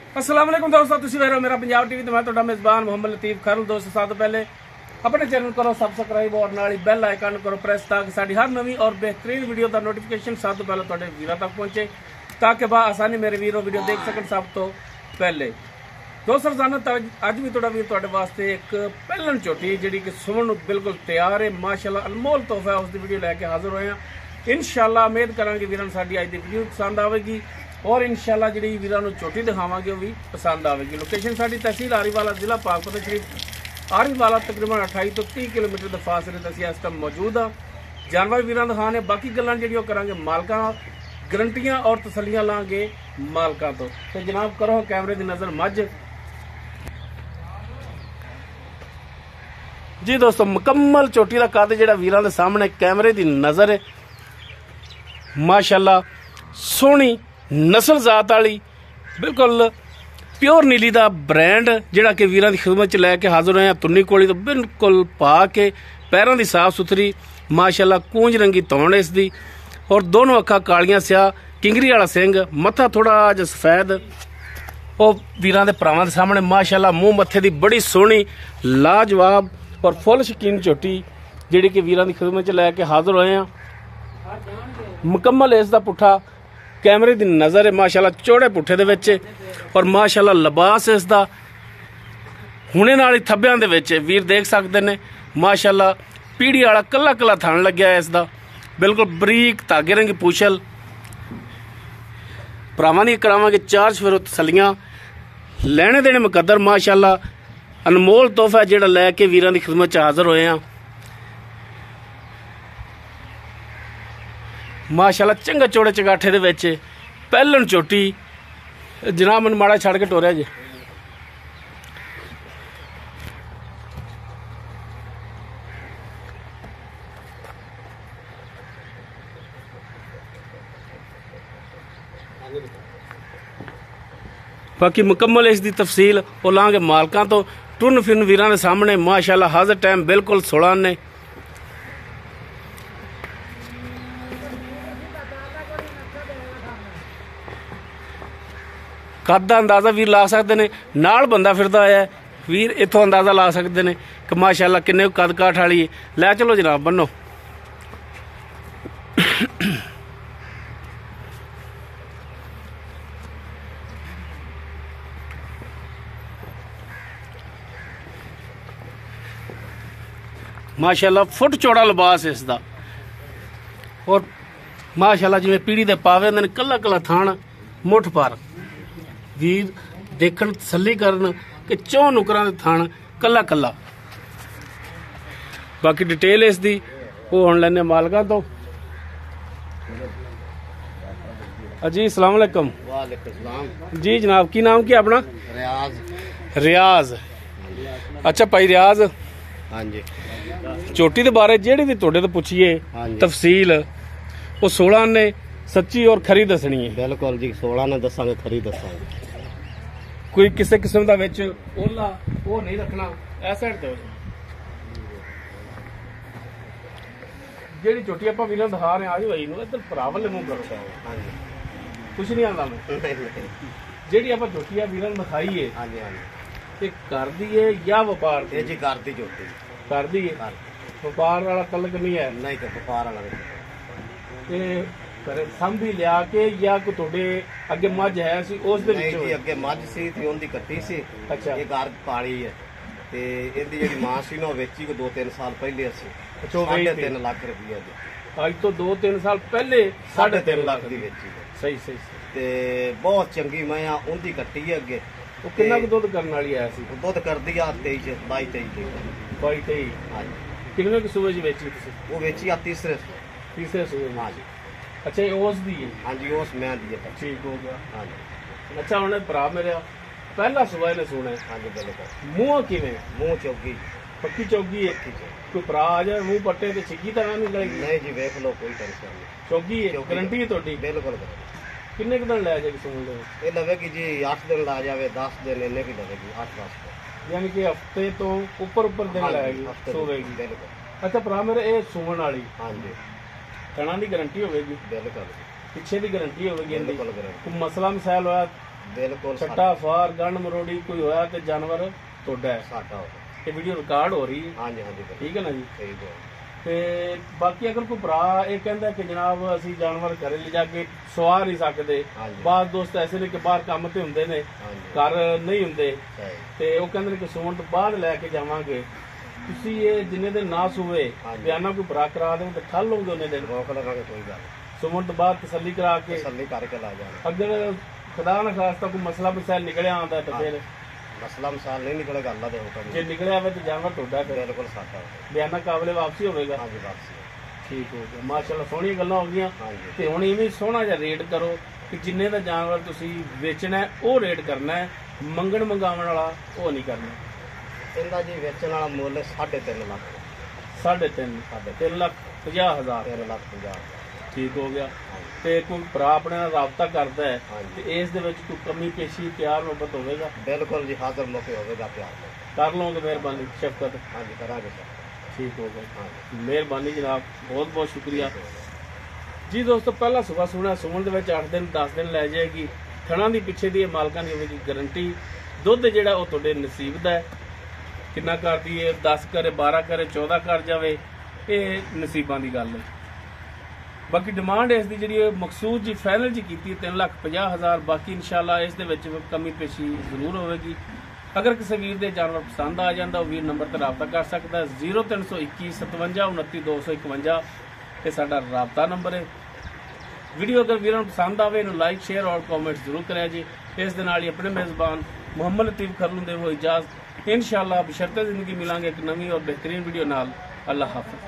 अस्सलाम वालेकुम दोस्तों, तुसी वेख रहे हो मेरा पंजाब टीवी। तो मैं तुहाडा मेज़बान मोहम्मद लतीफ खरल। दोस्तों, सब तो पहले अपने चैनल करो सबसक्राइब और नाल ही बैल आइकन करो प्रेस, ताकि साडी हर नवी और बेहतरीन वीडियो का नोटिफिकेशन सब तो पहले तुहाडे वीरां तक पहुंचे, ताकि बा आसानी मेरे वीरों वीडियो देख सकन सब तो पहले। दोस्तों, जानत अज भी तुहाडा वीर तुहाडे वास्ते एक पहलन झोटी जिहड़ी कि सुमन बिल्कुल तैयार है, माशाअल्लाह अनमोल तोहफा है, उसकी वीडियो लैके हाजिर होए हैं। इंशाअल्लाह उम्मीद करांगे वीरां साडी अज दी वीडियो पसंद आवेगी और इंशाअल्लाह जी वीरां नूं झोटी दिखावांगे वो भी पसंद आएगी। लोकेशन साडी तहसील आरीवाला, जिला पाकपत शरीफ। आरीवाला तकरीबन 28 तो 30 किलोमीटर के फासले ते इस टाइम मौजूद हाँ। जानवर वीरां दिखाने, बाकी गल्लां जिहड़ियां करांगे मालकां, गारंटियां और तसलियां लांगे मालकां तो जनाब करो कैमरे की नज़र मझ जी। दोस्तों, मुकम्मल झोटी का कद जिहड़ा वीरां दे सामने कैमरे की नज़र है, माशाअल्लाह सोहनी नस्ल जात वाली बिल्कुल प्योर नीली का ब्रांड जिहड़ा कि वीरां की खिदमत च लैके हाजिर होए हैं। तुन्नी कोली तो बिल्कुल पा के पैरों की साफ सुथरी माशाअल्लाह कूंज रंगी तौण इसदी और दोनों अखा कालियां स्या, किंगरी वाला सिंह, मत्था थोड़ा जिहा सफेद। वो वीरां दे भरावां दे सामने माशाअल्लाह मूँह मत्थे की बड़ी सोहनी लाजवाब और फुल शकीन झोटी जिहड़ी कि वीरां दी खिदमत च लैके हाजिर होए हैं। मुकम्मल इसदा पुट्ठा कैमरे की नज़र है, माशाअल्लाह चौड़े पुट्ठे दे विच और माशाअल्लाह लिबास इसदा हुणे नाल ही थब्बियां दे विच वीर देख सकते ने। माशाअल्लाह पीढ़ी वाला कला कला थण लग्या है इसदा, बिल्कुल बरीक धागे रंगी पूछल। भरावां दी करावांगे चार सफेरो तसलियां, लैने देने मुकद्दर माशाअल्लाह अनमोल तोहफा जिहड़ा लैके वीरां दी खिदमत च हाजिर होए हैं। माशाअल्लाह चंगा चौड़े चगाठे दे विच पहलन झोटी। जनाब मैनूं माड़ा छड़ के टोरिया जी। बाकी मुकम्मल इसकी तफसील वो लांगे मालकां तो। टुन फिन वीरां दे सामने माशाअल्लाह हाजिर टाइम बिल्कुल 16 ने। कद का अंदाजा वीर ला सकते हैं, नाल बंदा फिरदा है वीर इत्थों अंदाजा ला सकते हैं कि माशाअल्लाह किन्ने कद काठ वाली है। लै चलो जनाब बनो। माशाअल्लाह फुट चौड़ा लिबास इसदा और माशाअल्लाह जिवें पीढ़ी दे पावे होंदे ने, कला कला थान मुठ पर वीर देखण तसल्ली करन कि चौं नुकरां दे थान कला कला। बाकी डिटेल इसदी वो हुण लैने मालकां तो। जी अस्सलाम वालेकुम। वालेकुम सलाम जी जनाब, की नाम की अपना? रियाज। रियाज, अच्छा भाई रियाज। हाँ जी। झोटी के बारे जेड़ी भी तुहाडे तो पुछिए तफसील वो 16 ने सच्ची और खरी दसनी है। बिल्कुल जी, 16 ने दसांगे, खरी दसांगे। कोई किसी किस्म का विच ओला वो नहीं रखना। ऐसा हटते जेड़ी झोटी आपां वीरां दिखा रहे हैं आज भाई नूं इधर भरा वाले मुंह करो। हाँ जी, कुछ नहीं आंदा मैं जेड़ी आपां झोटी वीरां नूं दिखाई है। हाँ जी, हाँ जी। ये घर दी है या व्यापार दी? ये जी घर दी झोटी। घर दी है, व्यापार वाला तलक नहीं है? नहीं तो व्यापार वाला नहीं। ये घरे संभी लिया के या को तुहाडे अगे मझ है सी उस दे नहीं विचों? जी, अगे मझ सी ते ओंदी कट्टी सी। अच्छा। ये घर पाली है ते इहदी जेहड़ी मां सी ना ओ वेची को 2-3 साल पहले असी। अच्छा, वेची 3.5 लाख रुपया दी। आज तो 2-3 साल पहले 3.5 लाख दी वेची है। सही सही सही। ते बहुत चंगी मैं ओंदी कट्टी है अगे। वो कितना दुध करने वाली आया सी? दुध कर दी 22-23 22-23। हाँ जी। कितने की सूबे बेची तुसी? वो वेची आ तीसरे सूबे में। हाँ जी। अच्छा, ये ओस दी है? हाँ जी, उस मैं दी है। ठीक हो गया। हाँ जी। अच्छा, उन्हें भरा मेरे पहला सुबह ने सुना है। हाँ जी बिल्कुल। मुंह किवें? मुंह चौकी। पक्की चौकी है? कोई भरा आ जाए मुंह पट्टे ते छिगी तरह नहीं लगेगी? नहीं जी, देख लो, कोई टेंशन नहीं। चौकी है, गारंटी है तुहाडी? बिल्कुल। किन्ने दिन लै जाएगी सुन लो? ये लवेगी जी 8 दिन ला जावे, 10 दिन इन्ने की लवेगी, 8-10 दिन। यानी कि हफ्ते तो ऊपर दिन लाएगी सोवेगी। बिल्कुल। अच्छा भरा मेरे ये सुवन वाली हाँ जी थणा की गारंटी होगी? बिल्कुल। पिछे की गारंटी होगी? बिल्कुल कोई मसला मसाइल होया ਬਿਲਕੁਲ ਛੱਟਾ ਫਾਰ ਗੰਢ ਮਰੋੜੀ ਕੋਈ ਹੋਇਆ ਤੇ ਜਾਨਵਰ ਤੁਹਾਡਾ ਹੈ। ਸਾਡਾ ਹੋਵੇ। ਇਹ ਵੀਡੀਓ ਰਿਕਾਰਡ ਹੋ ਰਹੀ ਹੈ, ਹਾਂਜੀ ਹਾਂਜੀ ਬਿਲਕੁਲ ਠੀਕ ਹੈ ਨਾ ਜੀ। ਠੀਕ ਹੈ। ਤੇ ਬਾਕੀ ਅਗਰ ਕੋਈ ਭਰਾ ਇਹ ਕਹਿੰਦਾ ਕਿ ਜਨਾਬ ਅਸੀਂ ਜਾਨਵਰ ਘਰੇ ਲਿਜਾ ਕੇ ਸਵਾ ਨਹੀਂ ਸਕਦੇ, ਹਾਂਜੀ। ਬਾਅਦ ਦੋਸਤ ਐਸੇ ਨੇ ਕਿ ਬਾਹਰ ਕੰਮ ਤੇ ਹੁੰਦੇ ਨੇ, ਹਾਂਜੀ ਘਰ ਨਹੀਂ ਹੁੰਦੇ, ਸਹੀ। ਤੇ ਉਹ ਕਹਿੰਦੇ ਨੇ ਕਿ ਸੌਣ ਤੋਂ ਬਾਅਦ ਲੈ ਕੇ ਜਾਵਾਂਗੇ, ਤੁਸੀਂ ਇਹ ਜਿੰਨੇ ਦਿਨ ਨਾ ਸੂਵੇ ਹਾਂਜੀ। ਬਿਆਨਾ ਕੋਈ ਭਰਾ ਕਰਾ ਦੇਵੇ ਤਾਂ ਠੱਲ ਲਓਗੇ ਉਹਨੇ ਦਿਨ, ਰੋਕ ਲਵਾਂਗੇ ਕੋਈ ਗੱਲ ਸੌਣ ਤੋਂ ਬਾਅਦ ਤਸੱਲੀ ਕਰਾ ਕੇ। ਤਸੱਲੀ ਕਰਕੇ ਲਾ ਜਾਣਾ। ਅਗਰ ਖੁਦਾ ਨਾ ਖਾਸਤਾ ਕੋਈ ਮਸਲਾ ਮਸਲਾ ਨਿਕਲਿਆ ਆਉਂਦਾ ਤਾਂ ਫਿਰ ਮਸਲਾ ਮਸਾਲ ਨਹੀਂ ਨਿਕਲੇਗਾ, ਅੱਲਾ ਦੇ ਹੁਕਮ ਜੇ ਨਿਕਲਿਆ ਹੋਵੇ ਤਾਂ ਜਾਨਵਰ ਤੁਹਾਡਾ ਫਿਰ ਬਿਲਕੁਲ ਸਾਡਾ ਹੋਵੇ। ਬਿਆਨਾ ਕਾਬਲੇ ਵਾਪਸੀ ਹੋਵੇਗਾ। ਹਾਂਜੀ ਵਾਪਸੀ। ਠੀਕ ਹੋ ਗਿਆ, ਮਾਸ਼ਾਅੱਲਾ ਸੋਹਣੀਆਂ ਗੱਲਾਂ ਹੋ ਗਈਆਂ। ਹਾਂਜੀ ਤੇ ਹੁਣ ਇਵੇਂ ਸੋਹਣਾ ਜਿਹਾ ਰੇਟ ਕਰੋ ਕਿ ਜਿੰਨੇ ਦਾ ਜਾਨਵਰ ਤੁਸੀਂ ਵੇਚਣਾ ਹੈ ਉਹ ਰੇਟ ਕਰਨਾ ਹੈ, ਮੰਗਣ ਮੰਗਾਉਣ ਵਾਲਾ ਉਹ ਨਹੀਂ ਕਰਨਾ। ਇਹਦਾ ਜੀ ਵੇਚਣ ਵਾਲਾ ਮੁੱਲ 3.5 ਲੱਖ। 3.5 3,50,000। 3,50,000। ਠੀਕ ਹੋ ਗਿਆ। ਤੇ ਕੋਈ ਭਰਾ ਆਪਣੇ ਨਾਲ ਰਾਬਤਾ ਕਰਦਾ ਹੈ ਹਾਂਜੀ। ਤੇ ਇਸ ਦੇ ਵਿੱਚ ਕੋਈ ਕਮੀ ਪੇਸ਼ੀ ਪਿਆਰ ਮੁਹੱਬਤ ਹੋਵੇਗਾ, ਬਿਲਕੁਲ ਜੀ ਹਾਜ਼ਰ ਮੌਕੇ ਹੋਵੇਗਾ ਪਿਆਰ ਨਾਲ। ਕਰ ਲਓਗੇ ਮਿਹਰਬਾਨੀ ਸ਼ਫਕਤ। ਹਾਂਜੀ ਕਰਾਂਗੇ ਸਰ। ਠੀਕ ਹੋ ਗਿਆ, ਹਾਂਜੀ ਮਿਹਰਬਾਨੀ ਜਨਾਬ, ਬਹੁਤ ਬਹੁਤ ਸ਼ੁਕਰੀਆ ਜੀ। ਦੋਸਤੋ ਪਹਿਲਾ ਸੁਬਾ ਸੁਣਾ ਸੂਣ ਦੇ ਵਿੱਚ 8 ਦਿਨ 10 ਦਿਨ ਲੈ ਜਾਏਗੀ। ਥਣਾ ਦੀ ਪਿੱਛੇ ਦੀ ਇਹ ਮਾਲਕਾਂ ਦੀ ਹੋਵੇਗੀ ਗਾਰੰਟੀ। ਦੁੱਧ ਜਿਹੜਾ ਉਹ ਤੁਹਾਡੇ ਨਸੀਬ ਦਾ ਹੈ, ਕਿੰਨਾ ਕਰਦੀ ਹੈ 10 ਕਰੇ 12 ਕਰੇ 14 ਕਰ ਜਾਵੇ, ਇਹ ਨਸੀਬਾਂ ਦੀ ਗੱਲ ਹੈ। ਬਾਕੀ ਡਿਮਾਂਡ ਇਸ ਦੀ ਜਿਹੜੀ ਹੈ ਮਕਸੂਦ ਜੀ ਫਾਈਨਲ ਜੀ ਕੀਤੀ 3,50,000। ਬਾਕੀ ਇਨਸ਼ਾਅੱਲਾ ਇਸ ਦੇ ਵਿੱਚ ਕਮੀ ਪੇਸ਼ੀ ਜ਼ਰੂਰ ਹੋਵੇਗੀ। ਅਗਰ ਕਿਸੇ ਵੀਰ ਦੇ ਜਾਨਵਰ ਪਸੰਦ ਆ ਜਾਂਦਾ ਉਹ ਵੀਰ ਨੰਬਰ ਤੇ ਰਾਬਤਾ ਕਰ ਸਕਦਾ ਹੈ 0321 57 29 251 ਤੇ ਸਾਡਾ ਰਾਬਤਾ ਨੰਬਰ ਹੈ। ਵੀਡੀਓ ਅਗਰ ਵੀਰਾਂ ਨੂੰ ਪਸੰਦ ਆਵੇ ਇਹਨੂੰ ਲਾਈਕ ਸ਼ੇਅਰ ਔਰ ਕਮੈਂਟ ਜ਼ਰੂਰ ਕਰਿਆ ਜੀ। ਇਸ ਦੇ ਨਾਲ ਹੀ ਆਪਣੇ ਮੇਜ਼ਬਾਨ ਮੁਹੰਮਦ ਲਤੀਫ ਖਰਲੂ ਦੇ ਹੋਏ ਇਜਾਜ਼ਤ। ਇਨਸ਼ਾਅੱਲਾ ਬਸ਼ਰਤੇ ਜ਼ਿੰਦਗੀ ਮਿਲਾਂਗੇ ਇੱਕ ਨਵੀਂ ਔਰ ਬਿਹਤਰੀਨ ਵੀਡੀਓ ਨਾਲ। ਅੱਲਾਹ ਹਾਫਿਜ਼।